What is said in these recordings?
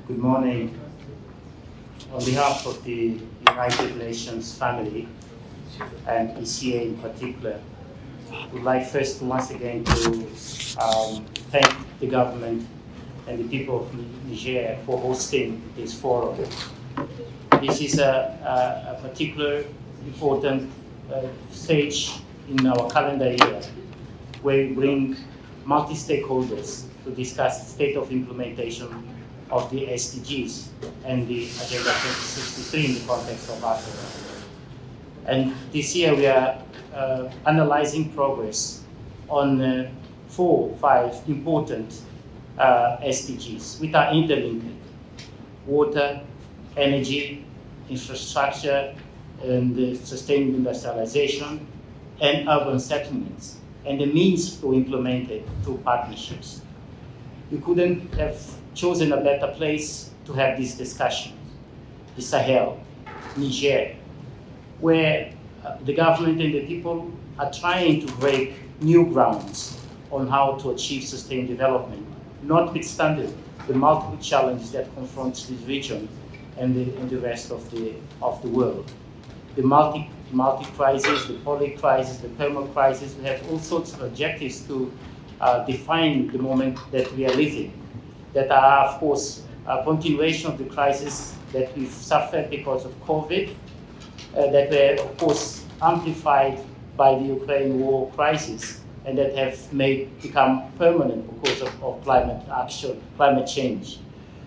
Good morning. On behalf of the United Nations family and ECA in particular, I would like first once again to thank the government and the people of Niger for hosting this forum. This is a particular important stage in our calendar year where we bring multi-stakeholders to discuss the state of implementation of the SDGs and the Agenda 2063 in the context of Africa. And this year we are analyzing progress on 4-5 important SDGs, which are interlinked: water, energy, infrastructure, and sustainable industrialization, and urban settlements, and the means to implement it through partnerships. We couldn't have chosen a better place to have this discussion, the Sahel, Niger, where the government and the people are trying to break new grounds on how to achieve sustained development, notwithstanding the multiple challenges that confront this region and the rest of the world. The multi-crisis, the poly-crisis, the thermal crisis, we have all sorts of objectives to define the moment that we are living, that are, of course, a continuation of the crisis that we've suffered because of COVID, that were, of course, amplified by the Ukraine war crisis, and that have become permanent because of climate change.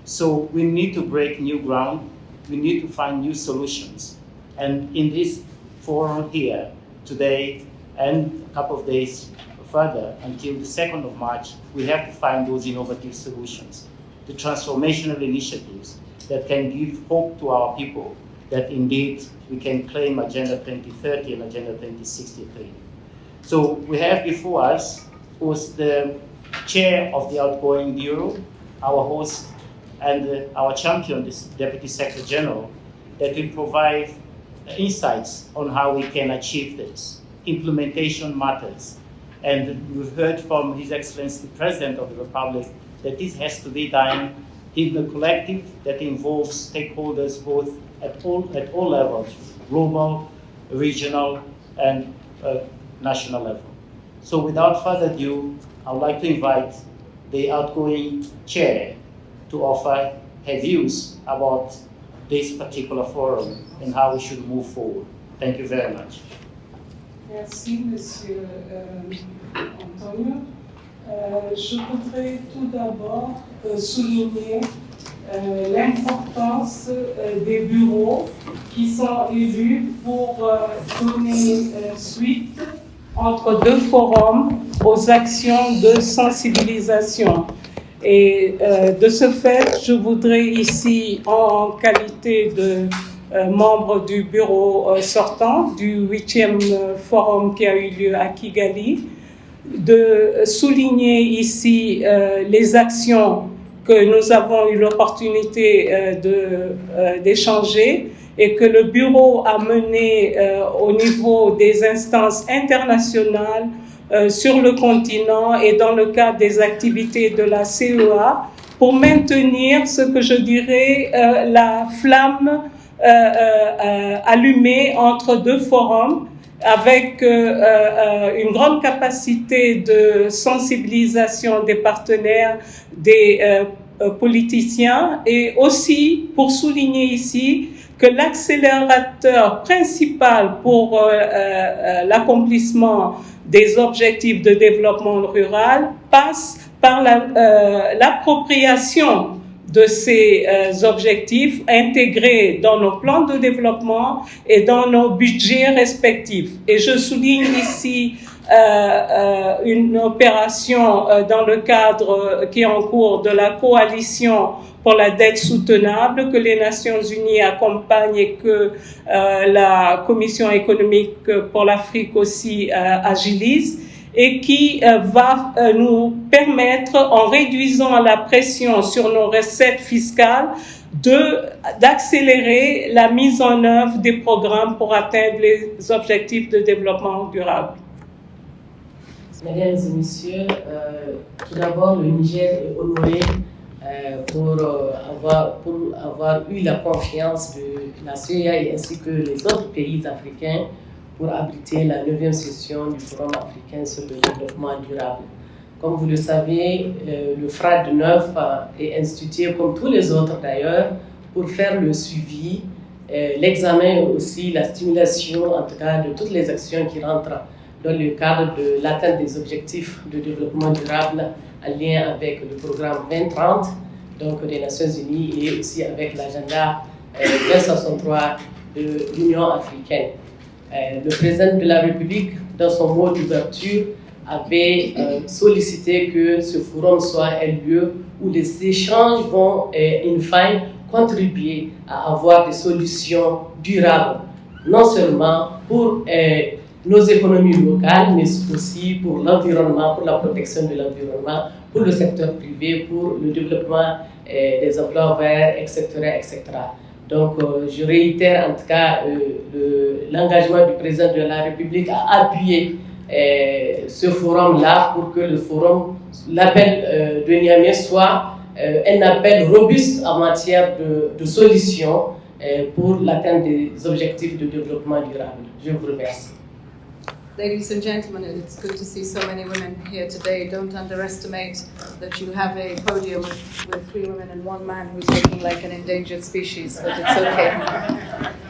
So we need to break new ground, we need to find new solutions. And in this forum here today and a couple of days further until the 2nd of March, we have to find those innovative solutions, the transformational initiatives that can give hope to our people that indeed we can claim Agenda 2030 and Agenda 2063. So we have before us, of course, the chair of the outgoing bureau, our host, and our champion, the Deputy Secretary General, that will provide insights on how we can achieve this. Implementation matters. And we've heard from His Excellency, the President of the Republic, that this has to be done in the collective that involves stakeholders both at all levels, global, regional, and national level. So without further ado, I would like to invite the outgoing chair to offer her views about this particular forum and how we should move forward. Thank you very much. Merci, Monsieur Antonio. Je voudrais tout d'abord souligner l'importance des bureaux qui sont élus pour donner suite entre deux forums aux actions de sensibilisation. Et de ce fait, je voudrais ici, en qualité de membre du bureau sortant du 8e forum qui a eu lieu à Kigali, de souligner ici les actions que nous avons eu l'opportunité d'échanger et que le bureau a menées au niveau des instances internationales sur le continent et dans le cadre des activités de la CEA pour maintenir ce que je dirais la flamme allumée entre deux forums avec une grande capacité de sensibilisation des partenaires, des politiciens, et aussi pour souligner ici que l'accélérateur principal pour l'accomplissement des objectifs de développement rural passe par l'appropriation de ces objectifs intégrés dans nos plans de développement et dans nos budgets respectifs. Et je souligne ici une opération dans le cadre qui est en cours de la coalition pour la dette soutenable que les Nations Unies accompagnent et que la Commission économique pour l'Afrique aussi agilise, et qui va nous permettre, en réduisant la pression sur nos recettes fiscales, d'accélérer la mise en œuvre des programmes pour atteindre les objectifs de développement durable. Mesdames et messieurs, tout d'abord, le Niger est honoré pour avoir eu la confiance de la CEA ainsi que les autres pays africains pour abriter la 9e session du Forum africain sur le développement durable. Comme vous le savez, le FRAD 9 est institué, comme tous les autres d'ailleurs, pour faire le suivi, l'examen et aussi la stimulation, en tout cas, de toutes les actions qui rentrent dans le cadre de l'atteinte des objectifs de développement durable en lien avec le programme 2030 donc des Nations Unies et aussi avec l'agenda 2063 de l'Union africaine. Le président de la République, dans son mot d'ouverture, avait sollicité que ce forum soit un lieu où les échanges vont, in fine, contribuer à avoir des solutions durables, non seulement pour nos économies locales, mais aussi pour l'environnement, pour la protection de l'environnement, pour le secteur privé, pour le développement des emplois verts, etc., etc. Donc, je réitère en tout cas l'engagement du président de la République à appuyer ce forum-là pour que le forum, l'appel de Niamey soit un appel robuste en matière de solutions pour l'atteinte des objectifs de développement durable. Je vous remercie. Ladies and gentlemen, it's good to see so many women here today. Don't underestimate that you have a podium with 3 women and 1 man who's looking like an endangered species, but it's okay.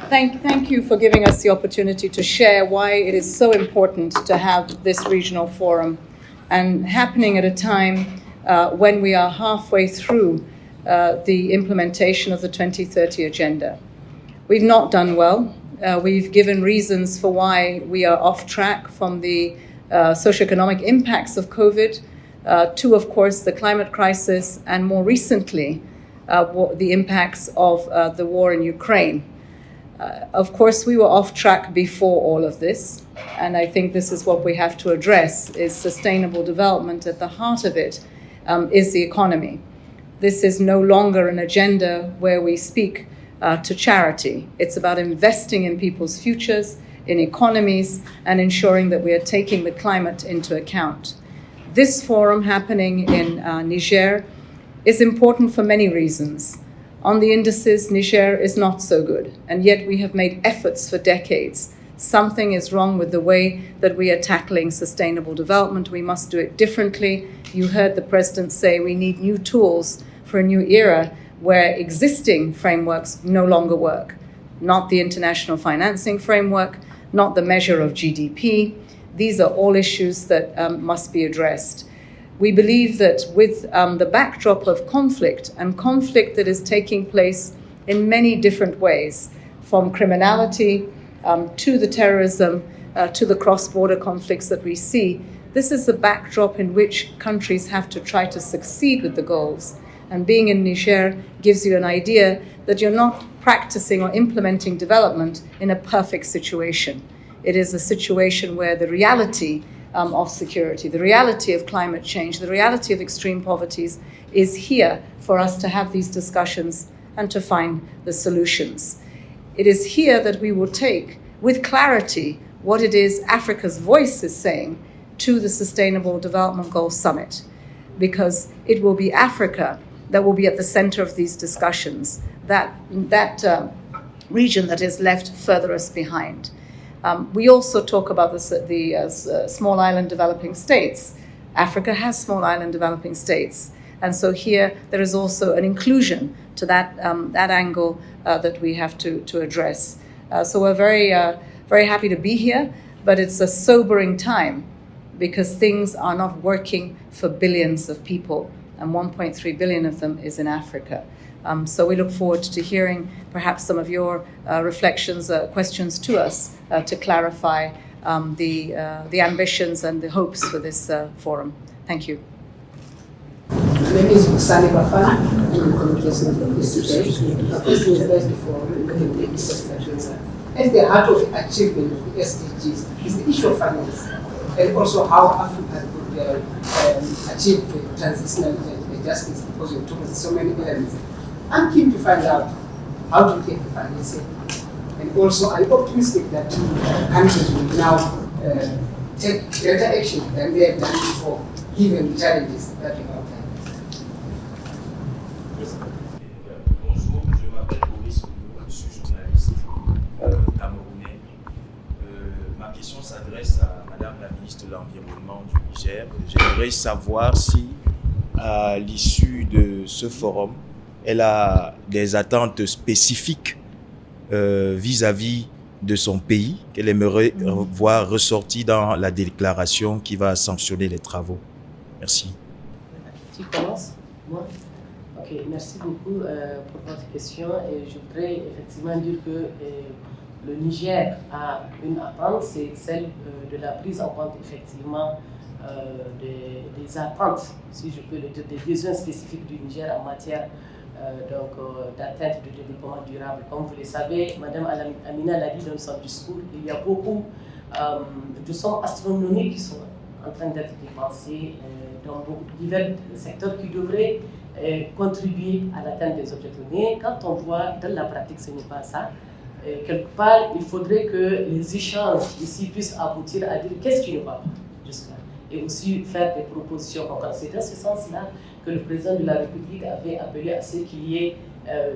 Thank you for giving us the opportunity to share why it is so important to have this regional forum, and happening at a time when we are halfway through the implementation of the 2030 agenda. We've not done well. We've given reasons for why we are off track from the socioeconomic impacts of COVID to, of course, the climate crisis, and more recently, the impacts of the war in Ukraine. Of course, we were off track before all of this, and I think this is what we have to address, is sustainable development. At the heart of it is the economy. This is no longer an agenda where we speak to charity. It's about investing in people's futures, in economies, and ensuring that we are taking the climate into account. This forum happening in Niger is important for many reasons. On the indices, Niger is not so good, and yet we have made efforts for decades. Something is wrong with the way that we are tackling sustainable development. We must do it differently. You heard the president say we need new tools for a new era where existing frameworks no longer work. Not the international financing framework, not the measure of GDP. These are all issues that must be addressed. We believe that with the backdrop of conflict, and conflict that is taking place in many different ways, from criminality to the terrorism, to the cross-border conflicts that we see, this is the backdrop in which countries have to try to succeed with the goals. And being in Niger gives you an idea that you're not practicing or implementing development in a perfect situation. It is a situation where the reality of security, the reality of climate change, the reality of extreme poverties is here for us to have these discussions and to find the solutions. It is here that we will take with clarity what it is Africa's voice is saying to the Sustainable Development Goals Summit, because it will be Africa that will be at the center of these discussions, that region that is left furthest behind. We also talk about the small island developing states. Africa has small island developing states. And so here there is also an inclusion to that angle that we have to address. So we're very happy to be here, but it's a sobering time because things are not working for billions of people, and 1.3 billion of them is in Africa. So we look forward to hearing perhaps some of your reflections, questions to us to clarify the ambitions and the hopes for this forum. Thank you. My name is Sani Bafan. I'm the communication from this today. My question is based for the research agenda. At the heart of the achievement of the SDGs is the issue of finance, and also how Africa could achieve the transitional justice, because you're talking about so many elements. I'm keen to find out how to get the financing, and also I'm optimistic that countries will now take greater action than they have done before, given the challenges that we have. Niger. J'aimerais savoir si, à l'issue de ce forum, elle a des attentes spécifiques vis-à-vis de son pays qu'elle aimerait voir ressortir dans la déclaration qui va sanctionner les travaux. Merci. Tu commences? Moi? Ok, merci beaucoup pour votre question. Et je voudrais effectivement dire que le Niger a une attente, c'est celle de la prise en compte effectivement des attentes, si je peux le dire, des besoins spécifiques du Niger en matière d'atteinte du développement durable. Comme vous le savez, Madame Amina l'a dit dans son discours, il y a beaucoup de sommes astronomiques qui sont en train d'être dépensées dans divers secteurs qui devraient contribuer à l'atteinte des objectifs. Mais quand on voit dans la pratique, ce n'est pas ça. Quelque part, il faudrait que les échanges ici puissent aboutir à dire qu'est-ce qui ne va pas jusque-là. Et aussi faire des propositions concrètes. C'est dans ce sens-là que le président de la République avait appelé à ce qu'il y ait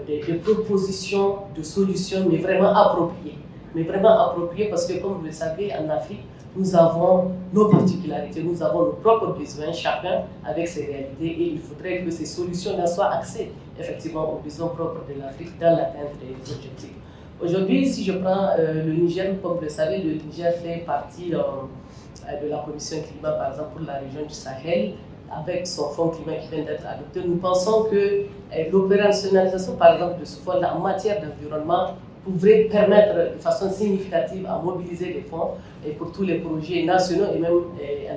des propositions de solutions, mais vraiment appropriées. Mais vraiment appropriées parce que, comme vous le savez, en Afrique, nous avons nos particularités, nous avons nos propres besoins, chacun avec ses réalités, et il faudrait que ces solutions-là soient axées effectivement aux besoins propres de l'Afrique dans l'atteinte des objectifs. Aujourd'hui, si je prends le Niger, comme vous le savez, le Niger fait partie de la commission climat, par exemple, pour la région du Sahel, avec son fonds climat qui vient d'être adopté. Nous pensons que l'opérationnalisation, par exemple, de ce fonds-là en matière d'environnement pourrait permettre de façon significative à mobiliser les fonds pour tous les projets nationaux et même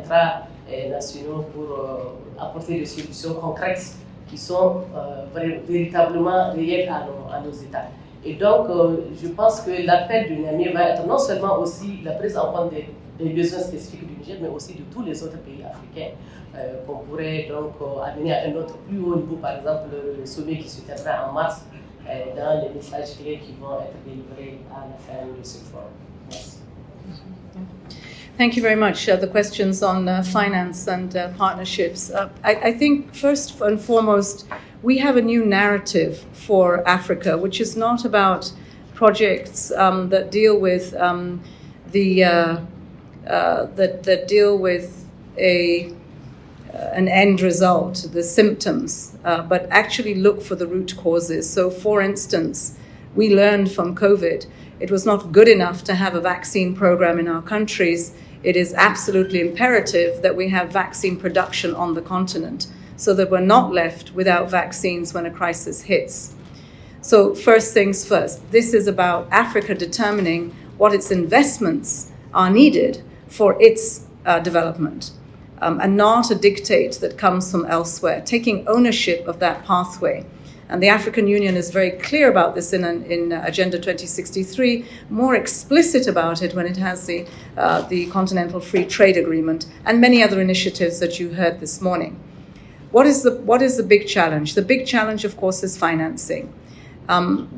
intra-nationaux pour apporter des solutions concrètes qui sont véritablement réelles à nos États. Et donc, je pense que l'appel du Niamey va être non seulement aussi la prise en compte des besoins spécifiques du Niger, mais aussi de tous les autres pays africains qu'on pourrait donc amener à un autre plus haut niveau, par exemple le sommet qui se tiendra en mars, dans les messages clés qui vont être délivrés à la fin de ce forum. Merci. Thank you very much. The questions on finance and partnerships. I think first and foremost, we have a new narrative for Africa, which is not about projects that deal with that deal with an end result, the symptoms, but actually look for the root causes. So, for instance, we learned from COVID, it was not good enough to have a vaccine program in our countries. It is absolutely imperative that we have vaccine production on the continent so that we're not left without vaccines when a crisis hits. So first things first, this is about Africa determining what its investments are needed for its development, and not a dictate that comes from elsewhere, taking ownership of that pathway. And the African Union is very clear about this in Agenda 2063, more explicit about it when it has the Continental Free Trade Agreement and many other initiatives that you heard this morning. What is the big challenge? The big challenge, of course, is financing.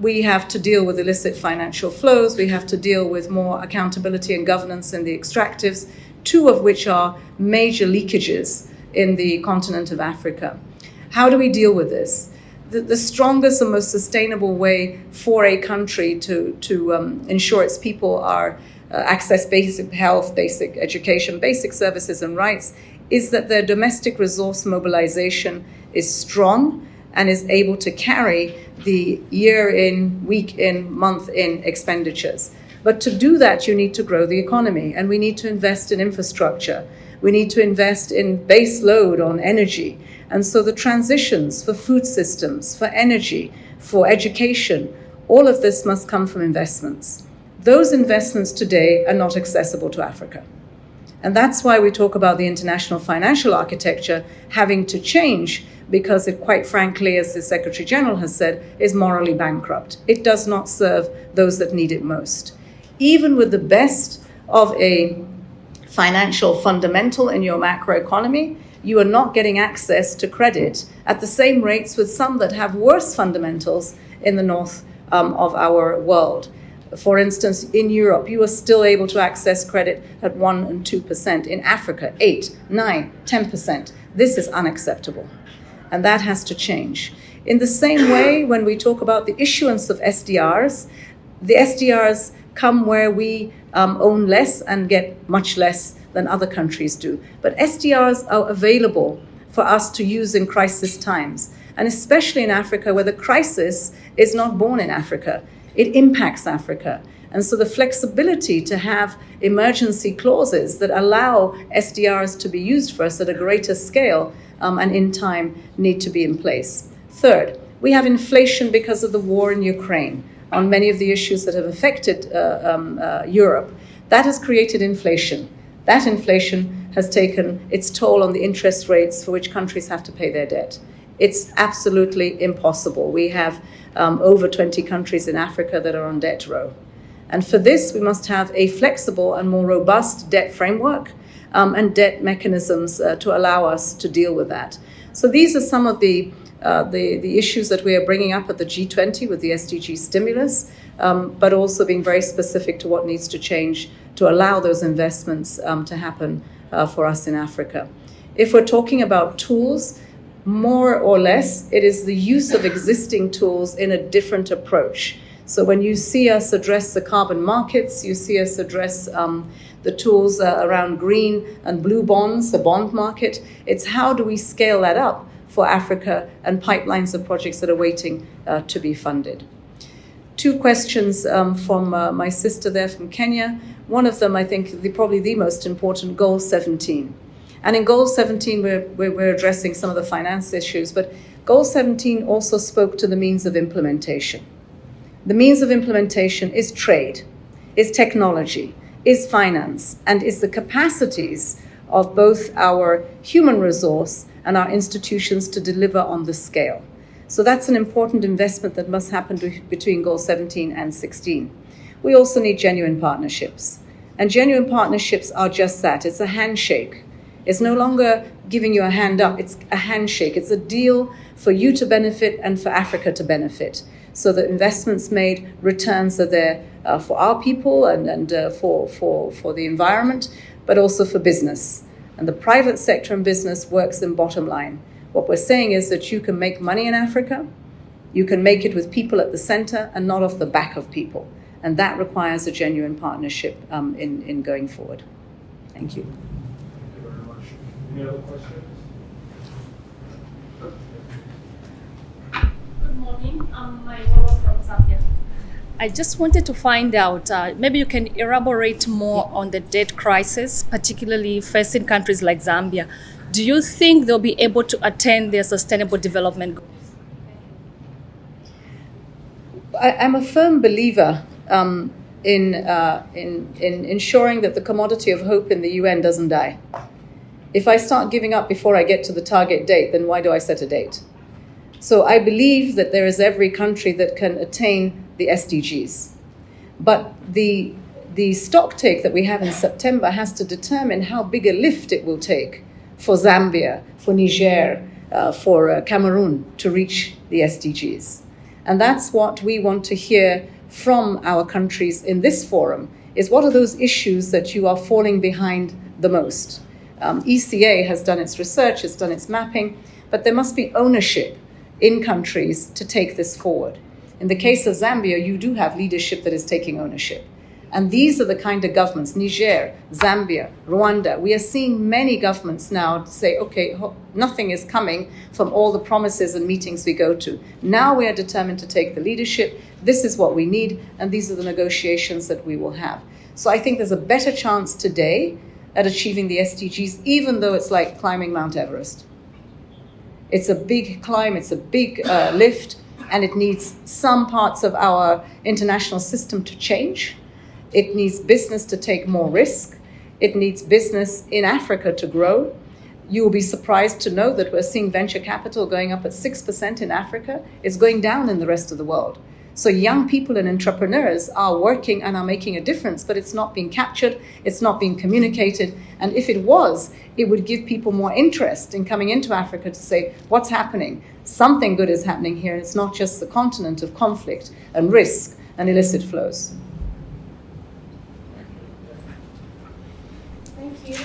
We have to deal with illicit financial flows. We have to deal with more accountability and governance in the extractives, two of which are major leakages in the continent of Africa. How do we deal with this? The strongest and most sustainable way for a country to ensure its people are access basic health, basic education, basic services and rights is that their domestic resource mobilization is strong and is able to carry the year in, week in, month in expenditures. But to do that, you need to grow the economy, and we need to invest in infrastructure. We need to invest in base load on energy. And so the transitions for food systems, for energy, for education, all of this must come from investments. Those investments today are not accessible to Africa. And that's why we talk about the international financial architecture having to change, because it, quite frankly, as the Secretary General has said, is morally bankrupt. It does not serve those that need it most. Even with the best of a financial fundamental in your macroeconomy, you are not getting access to credit at the same rates with some that have worse fundamentals in the north of our world. For instance, in Europe, you are still able to access credit at 1% and 2%. In Africa, 8%, 9%, 10%. This is unacceptable. And that has to change. In the same way, when we talk about the issuance of SDRs, the SDRs come where we own less and get much less than other countries do. But SDRs are available for us to use in crisis times, and especially in Africa, where the crisis is not born in Africa. It impacts Africa. And so the flexibility to have emergency clauses that allow SDRs to be used for us at a greater scale and in time need to be in place. Third, we have inflation because of the war in Ukraine on many of the issues that have affected Europe. That has created inflation. That inflation has taken its toll on the interest rates for which countries have to pay their debt. It's absolutely impossible. We have over 20 countries in Africa that are on debt row. And for this, we must have a flexible and more robust debt framework and debt mechanisms to allow us to deal with that. So these are some of the issues that we are bringing up at the G20 with the SDG stimulus, but also being very specific to what needs to change to allow those investments to happen for us in Africa. If we're talking about tools, more or less, it is the use of existing tools in a different approach. So when you see us address the carbon markets, you see us address the tools around green and blue bonds, the bond market, it's how do we scale that up for Africa and pipelines of projects that are waiting to be funded. Two questions from my sister there from Kenya. One of them, I think, probably the most important, Goal 17. And in Goal 17, we're addressing some of the finance issues, but Goal 17 also spoke to the means of implementation. The means of implementation is trade, is technology, is finance, and is the capacities of both our human resource and our institutions to deliver on the scale. So that's an important investment that must happen between Goal 17 and 16. We also need genuine partnerships. And genuine partnerships are just that. It's a handshake. It's no longer giving you a hand up. It's a handshake. It's a deal for you to benefit and for Africa to benefit. So that investments made, returns are there for our people and for the environment, but also for business. And the private sector and business works in bottom line. What we're saying is that you can make money in Africa, you can make it with people at the center and not off the back of people. And that requires a genuine partnership in going forward. Thank you. Thank you very much. Any other questions? Good morning. I'm Mayola from Zambia. I just wanted to find out, maybe you can elaborate more on the debt crisis, particularly facing countries like Zambia. Do you think they'll be able to attain their sustainable development goals? I'm a firm believer in ensuring that the commodity of hope in the UN doesn't die. If I start giving up before I get to the target date, then why do I set a date? So I believe that there is every country that can attain the SDGs. But the stocktake that we have in September has to determine how big a lift it will take for Zambia, for Niger, for Cameroon to reach the SDGs. And that's what we want to hear from our countries in this forum, is what are those issues that you are falling behind the most? ECA has done its research, it's done its mapping, but there must be ownership in countries to take this forward. In the case of Zambia, you do have leadership that is taking ownership. And these are the kind of governments, Niger, Zambia, Rwanda. We are seeing many governments now say, okay, nothing is coming from all the promises and meetings we go to. Now we are determined to take the leadership. This is what we need, and these are the negotiations that we will have. So I think there's a better chance today at achieving the SDGs, even though it's like climbing Mount Everest. It's a big climb, it's a big lift, and it needs some parts of our international system to change. It needs business to take more risk. It needs business in Africa to grow. You will be surprised to know that we're seeing venture capital going up at 6% in Africa. It's going down in the rest of the world. So young people and entrepreneurs are working and are making a difference, but it's not being captured, it's not being communicated. And if it was, it would give people more interest in coming into Africa to say, what's happening? Something good is happening here, and it's not just the continent of conflict and risk and illicit flows. Thank you.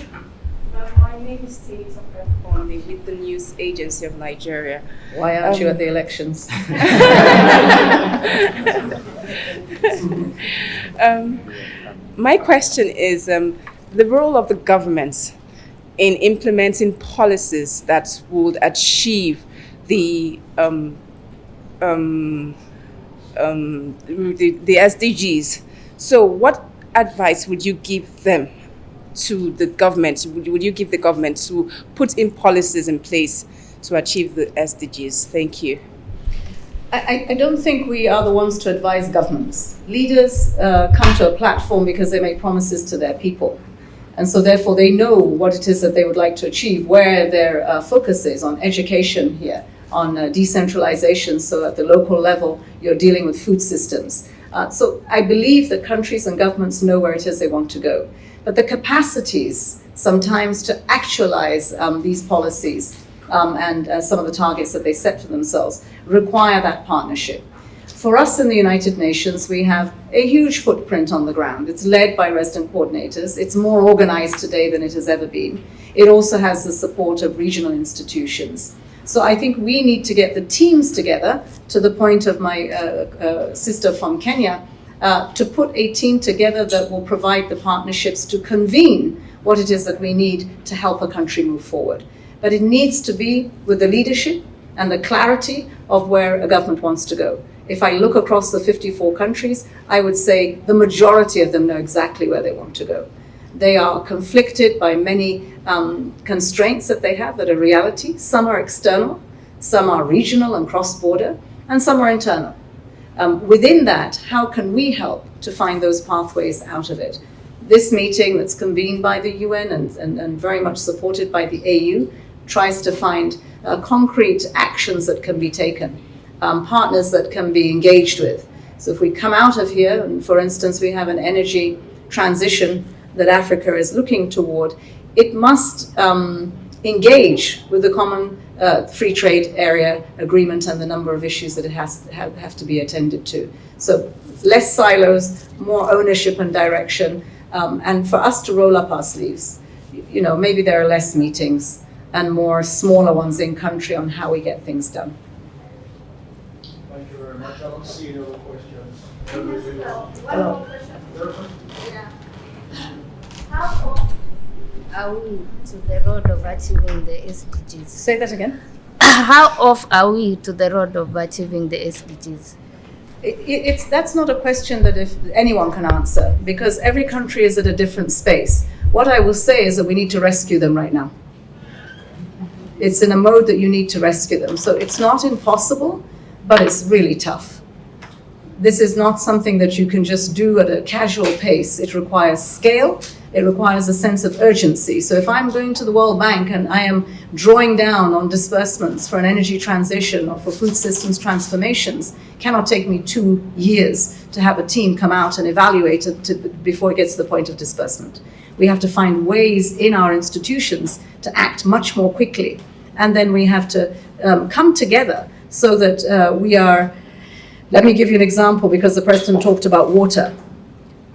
My name is Teresa Konde with the News Agency of Nigeria. Why aren't you at the elections? My question is, the role of the governments in implementing policies that would achieve the SDGs. So what advice would you give them to the government? Would you give the government to put in policies in place to achieve the SDGs? Thank you. I don't think we are the ones to advise governments. Leaders come to a platform because they make promises to their people. And so therefore they know what it is that they would like to achieve, where their focus is on education here, on decentralization, so at the local level you're dealing with food systems. So I believe that countries and governments know where it is they want to go. But the capacities sometimes to actualize these policies and some of the targets that they set for themselves require that partnership. For us in the United Nations, we have a huge footprint on the ground. It's led by resident coordinators. It's more organized today than it has ever been. It also has the support of regional institutions. So I think we need to get the teams together, to the point of my sister from Kenya, to put a team together that will provide the partnerships to convene what it is that we need to help a country move forward. But it needs to be with the leadership and the clarity of where a government wants to go. If I look across the 54 countries, I would say the majority of them know exactly where they want to go. They are conflicted by many constraints that they have that are reality. Some are external, some are regional and cross-border, and some are internal. Within that, how can we help to find those pathways out of it? This meeting that's convened by the UN and very much supported by the AU tries to find concrete actions that can be taken, partners that can be engaged with. So if we come out of here, and for instance, we have an energy transition that Africa is looking toward, it must engage with the common free trade area agreement and the number of issues that it have to be attended to. So less silos, more ownership and direction, and for us to roll up our sleeves. You know, maybe there are less meetings and more smaller ones in country on how we get things done. Thank you very much. I don't see any other questions. Hello. Yeah. How off are we to the road of achieving the SDGs? Say that again. How off are we to the road of achieving the SDGs? That's not a question that if anyone can answer, because every country is at a different space. What I will say is that we need to rescue them right now. It's in a mode that you need to rescue them. So it's not impossible, but it's really tough. This is not something that you can just do at a casual pace. It requires scale. It requires a sense of urgency. So if I'm going to the World Bank and I am drawing down on disbursements for an energy transition or for food systems transformations, it cannot take me 2 years to have a team come out and evaluate it before it gets to the point of disbursement. We have to find ways in our institutions to act much more quickly. And then we have to come together so that we are. Let me give you an example, because the President talked about water.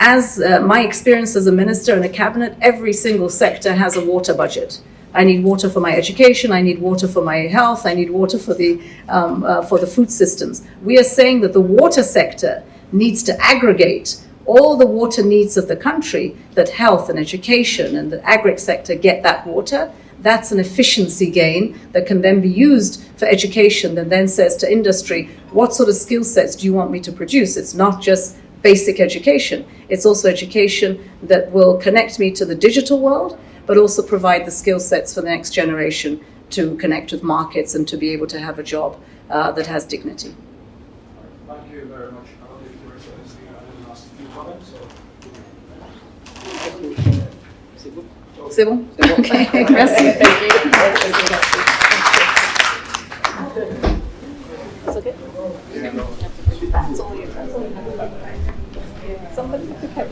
As my experience as a minister in a cabinet, every single sector has a water budget. I need water for my education, I need water for my health, I need water for the food systems. We are saying that the water sector needs to aggregate all the water needs of the country, that health and education and the agri sector get that water. That's an efficiency gain that can then be used for education, that then says to industry, what sort of skill sets do you want me to produce? It's not just basic education. It's also education that will connect me to the digital world, but also provide the skill sets for the next generation to connect with markets and to be able to have a job that has dignity. Thank you very much. I don't know if Your Excellency had last few comments. C'est bon? Okay, merci. Thank you. That's okay? That's all you. Somebody pick up.